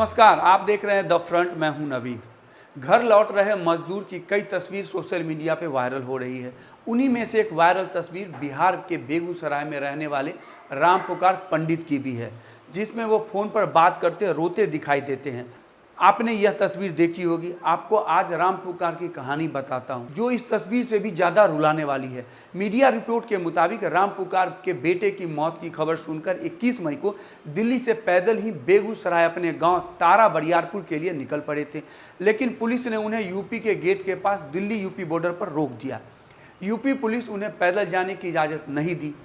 नमस्कार, आप देख रहे हैं द फ्रंट। मैं हूं नवीन। घर लौट रहे मजदूर की कई तस्वीर सोशल मीडिया पे वायरल हो रही है। उन्हीं में से एक वायरल तस्वीर बिहार के बेगूसराय में रहने वाले राम पुकार पंडित की भी है, जिसमें वो फ़ोन पर बात करते रोते दिखाई देते हैं। आपने यह तस्वीर देखी होगी। आपको आज राम पुकार की कहानी बताता हूं, जो इस तस्वीर से भी ज़्यादा रुलाने वाली है। मीडिया रिपोर्ट के मुताबिक राम पुकार के बेटे की मौत की खबर सुनकर 21 मई को दिल्ली से पैदल ही बेगूसराय अपने गांव तारा बरियारपुर के लिए निकल पड़े थे, लेकिन पुलिस ने उन्हें यूपी के गेट के पास दिल्ली यूपी बॉर्डर पर रोक दिया। यूपी पुलिस उन्हें पैदल जाने की इजाज़त नहीं दी।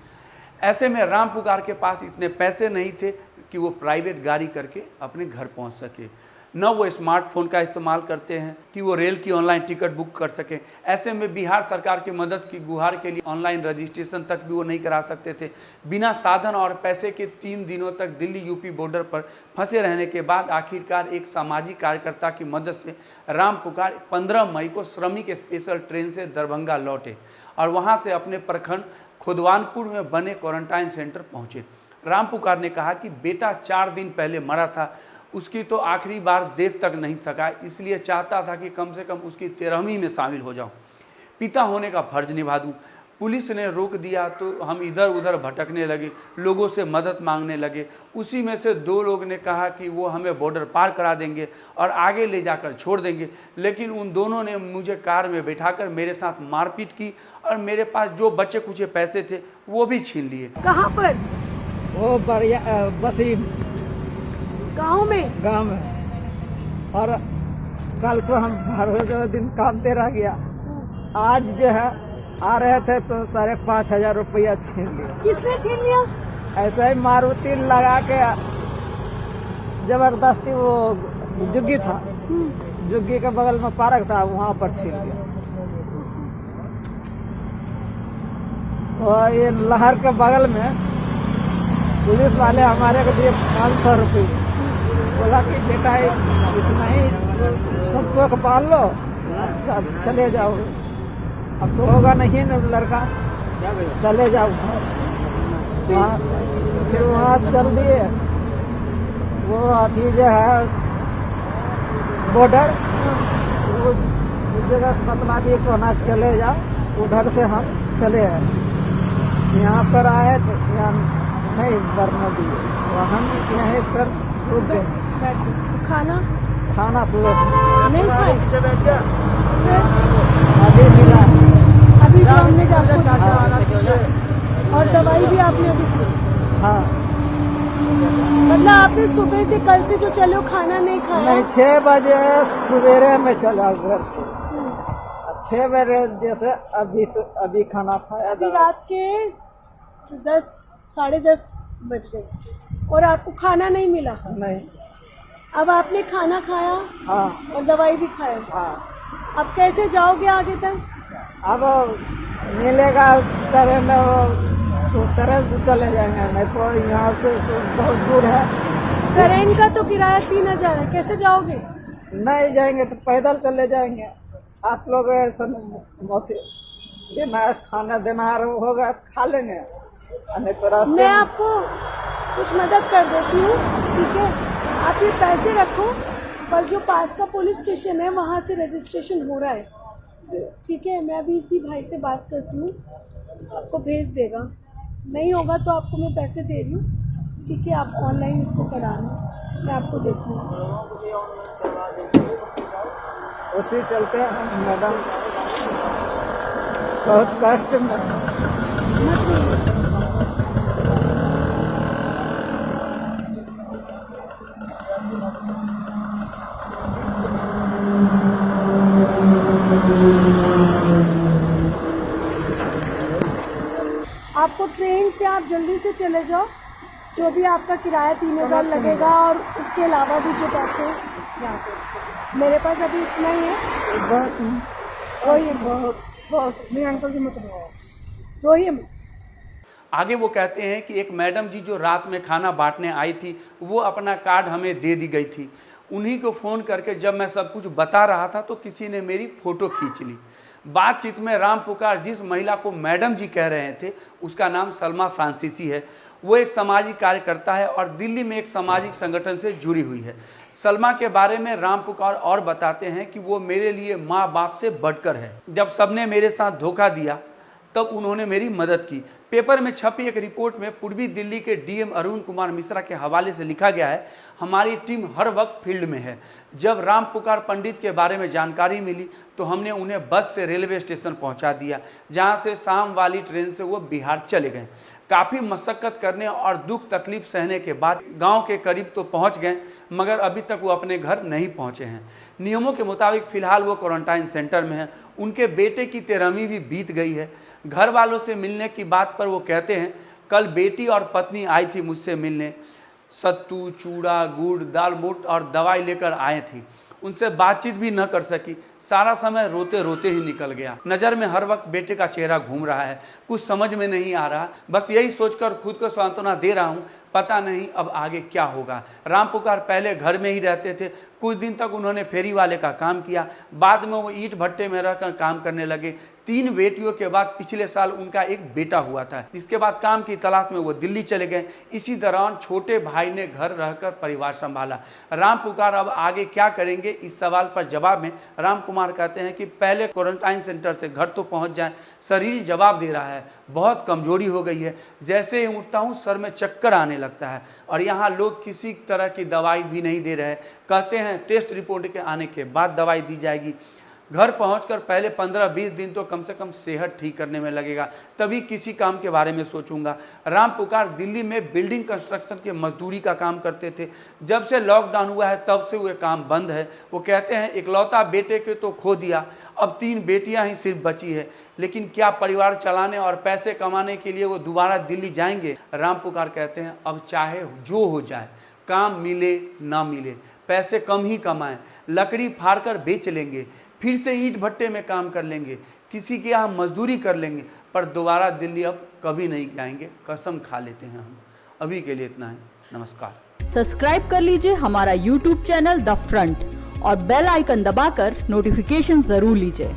ऐसे में राम पुकार के पास इतने पैसे नहीं थे कि वो प्राइवेट गाड़ी करके अपने घर पहुंच सके। न वो स्मार्टफोन का इस्तेमाल करते हैं कि वो रेल की ऑनलाइन टिकट बुक कर सकें। ऐसे में बिहार सरकार की मदद की गुहार के लिए ऑनलाइन रजिस्ट्रेशन तक भी वो नहीं करा सकते थे। बिना साधन और पैसे के 3 दिनों तक दिल्ली यूपी बॉर्डर पर फंसे रहने के बाद आखिरकार एक सामाजिक कार्यकर्ता की मदद से राम पुकार 15 मई को श्रमिक स्पेशल ट्रेन से दरभंगा लौटे और वहाँ से अपने प्रखंड खुदवानपुर में बने क्वारंटाइन सेंटर पहुँचे। राम पुकार ने कहा कि बेटा 4 दिन पहले मरा था, उसकी तो आखिरी बार देख तक नहीं सका, इसलिए चाहता था कि कम से कम उसकी 13वीं में शामिल हो जाऊं, पिता होने का फर्ज निभा दूं। पुलिस ने रोक दिया तो हम इधर उधर भटकने लगे, लोगों से मदद मांगने लगे। उसी में से 2 लोग ने कहा कि वो हमें बॉर्डर पार करा देंगे और आगे ले जाकर छोड़ देंगे, लेकिन उन दोनों ने मुझे कार में बैठाकर मेरे साथ मारपीट की और मेरे पास जो बचे कुछ पैसे थे वो भी छीन लिए। कहाँ पर? वो बसीम गाँव में? गांव में। और कल तो हम भर दिन काम पे रह गया। आज जो है आ रहे थे तो 5,500 रुपया छीन लिया। किसने छीन लिया? ऐसा ही मारुति लगा के जबरदस्ती, वो जुग्गी था, जुग्गी के बगल में पार्क था, वहाँ पर छीन लिया। और ये लहर के बगल में पुलिस वाले हमारे को दिए 500 रुपये। बोला कि बेटा इतना ही सब तो बाल लो, अच्छा चले जाओ। अब तो होगा नहीं ना लड़का, चले जाओ। वहाँ फिर वहाँ चल दिए। वो अथी जो है बॉर्डर, वो जगह से बतला दिए कि वहाँ चले जाओ। उधर से हम चले आए, यहाँ पर आए तो यहाँ नहीं बढ़ने दिए, हम यहीं पर रुक गए। खाना सुबह नहीं खाए? अभी मिला, अभी जो हमने और दवाई भी आपने अभी की? हाँ। मतलब आपने सुबह से कल से जो चलो खाना नहीं खाया? नहीं, 6 बजे सवेरे में चला घर से। 6 बजे जैसे अभी खाना खाया। अभी रात के 10 साढ़े 10 बज गए और आपको खाना नहीं मिला? नहीं। अब आपने खाना खाया? हाँ। और दवाई भी खाया? हाँ। अब कैसे जाओगे आगे तक? अब मिलेगा ट्रेन, तो ट्रेन से चले जाएंगे, नहीं तो यहाँ से तो बहुत दूर है। ट्रेन का तो किराया 3,000 है, कैसे जाओगे? नहीं जाएंगे तो पैदल चले जाएंगे। आप लोग देना खाना देना होगा, खा लेंगे, नहीं तो मैं आपको कुछ मदद कर देती हूँ, ठीक है? आप ये पैसे रखो, पर जो पास का पुलिस स्टेशन है वहाँ से रजिस्ट्रेशन हो रहा है, ठीक है? मैं अभी इसी भाई से बात करती हूँ, आपको भेज देगा। नहीं होगा तो आपको मैं पैसे दे रही हूँ, ठीक है? आप ऑनलाइन इसको कराना, मैं आपको देती हूँ। उसी चलते हैं मैडम, बहुत कष्ट में। आपको ट्रेन से आप जल्दी से चले जाओ, जो भी आपका किराया 3,000 लगेगा और उसके अलावा भी जो पैसे यहाँ पे मेरे पास अभी इतना ही है। रोहिए अंकल जी, मत रोहिए। आगे वो कहते हैं कि एक मैडम जी जो रात में खाना बांटने आई थी, वो अपना कार्ड हमें दे दी गई थी। उन्हीं को फ़ोन करके जब मैं सब कुछ बता रहा था तो किसी ने मेरी फ़ोटो खींच ली। बातचीत में राम पुकार जिस महिला को मैडम जी कह रहे थे उसका नाम सलमा फ्रांसीसी है। वो एक सामाजिक कार्यकर्ता है और दिल्ली में एक सामाजिक संगठन से जुड़ी हुई है। सलमा के बारे में राम पुकार और बताते हैं कि वो मेरे लिए माँ बाप से बढ़कर है। जब सबने मेरे साथ धोखा दिया तब उन्होंने मेरी मदद की। पेपर में छपी एक रिपोर्ट में पूर्वी दिल्ली के डीएम अरुण कुमार मिश्रा के हवाले से लिखा गया है, हमारी टीम हर वक्त फील्ड में है। जब राम पुकार पंडित के बारे में जानकारी मिली तो हमने उन्हें बस से रेलवे स्टेशन पहुंचा दिया, जहां से शाम वाली ट्रेन से वो बिहार चले गए। काफ़ी मशक्क़त करने और दुख तकलीफ सहने के बाद गांव के करीब तो पहुंच गए, मगर अभी तक वो अपने घर नहीं पहुंचे हैं। नियमों के मुताबिक फ़िलहाल वो क्वारंटाइन सेंटर में हैं। उनके बेटे की 13वीं भी बीत गई है। घर वालों से मिलने की बात पर वो कहते हैं, कल बेटी और पत्नी आई थी मुझसे मिलने, सत्तू, चूड़ा, गुड़, दाल मोट और दवाई लेकर आए थी। उनसे बातचीत भी न कर सकी। सारा समय रोते रोते ही निकल गया। नज़र में हर वक्त बेटे का चेहरा घूम रहा है। कुछ समझ में नहीं आ रहा। बस यही सोचकर खुद को सांत्वना दे रहा हूँ, पता नहीं अब आगे क्या होगा। राम पुकार पहले घर में ही रहते थे। कुछ दिन तक उन्होंने फेरी वाले का काम किया। बाद में वो ईंट भट्टे में रहकर काम करने लगे। 3 बेटियों के बाद पिछले साल उनका एक बेटा हुआ था। इसके बाद काम की तलाश में वो दिल्ली चले गए। इसी दौरान छोटे भाई ने घर रहकर परिवार संभाला। राम पुकार अब आगे क्या करेंगे, इस सवाल पर जवाब में राम कुमार कहते हैं कि पहले क्वारंटाइन सेंटर से घर तो पहुंच जाएं। शरीर जवाब दे रहा है, बहुत कमजोरी हो गई है। जैसे ही उठता हूं सर में चक्कर आने लगता है और यहाँ लोग किसी तरह की दवाई भी नहीं दे रहे। कहते हैं टेस्ट रिपोर्ट के आने के बाद दवाई दी जाएगी। घर पहुंचकर पहले 15-20 दिन तो कम से कम सेहत ठीक करने में लगेगा, तभी किसी काम के बारे में सोचूंगा। राम पुकार दिल्ली में बिल्डिंग कंस्ट्रक्शन के मजदूरी का काम करते थे। जब से लॉकडाउन हुआ है तब से वो काम बंद है। वो कहते हैं इकलौता बेटे के तो खो दिया, अब 3 बेटियां ही सिर्फ बची है, लेकिन क्या परिवार चलाने और पैसे कमाने के लिए वो दोबारा दिल्ली जाएंगे? राम पुकार कहते हैं अब चाहे जो हो जाए, काम मिले ना मिले, पैसे कम ही कमाएं, लकड़ी फाड़कर बेच लेंगे, फिर से ईंट भट्टे में काम कर लेंगे, किसी के यहाँ मजदूरी कर लेंगे, पर दोबारा दिल्ली अब कभी नहीं जाएंगे, कसम खा लेते हैं हम। अभी के लिए इतना है, नमस्कार। सब्सक्राइब कर लीजिए हमारा YouTube चैनल द फ्रंट और बेल आइकन दबाकर नोटिफिकेशन जरूर लीजिए।